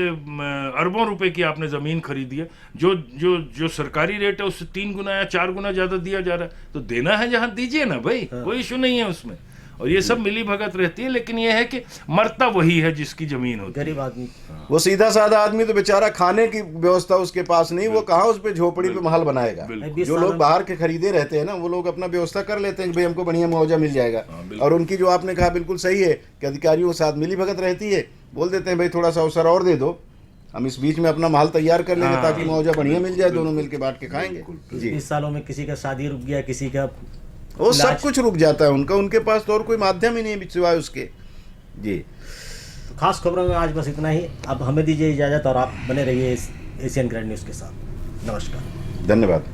अरबों रुपए की आपने ज़मीन खरीदी है, जो सरकारी रेट है उससे 3 गुना या 4 गुना ज़्यादा दिया जा रहा है, तो देना है जहाँ दीजिए ना भाई, कोई इशू नहीं है उसमें। और ये सब मिली भगत रहती है, लेकिन ये है कि मरता वही है जिसकी जमीन होती है। गरीब आदमी वो सीधा साधा आदमी तो बेचारा खाने की व्यवस्था उसके पास नहीं, वो कहाँ उस पे झोपड़ी पे महल बनाएगा। जो लोग बाहर के खरीदे रहते हैं ना, वो लोग अपना व्यवस्था कर लेते हैं कि भाई हमको बढ़िया मुआवजा मिल जाएगा। और उनकी जो आपने कहा बिल्कुल सही है कि अधिकारियों के साथ मिली भगत रहती है, बोल देते हैं भाई थोड़ा सा अवसर और दे दो, हम इस बीच में अपना माल तैयार कर लेंगे ताकि मुआवजा बढ़िया मिल जाए, दोनों मिलके बांट के खाएंगे जी। 20 सालों में किसी का शादी रुक गया, किसी का वो सब कुछ रुक जाता है उनका, उनके पास तो और कोई माध्यम ही नहीं सिवाय उसके जी। तो खास खबरों में आज बस इतना ही। अब हमें दीजिए इजाज़त और आप बने रहिए एशियन ग्रैंड न्यूज़ के साथ। नमस्कार, धन्यवाद।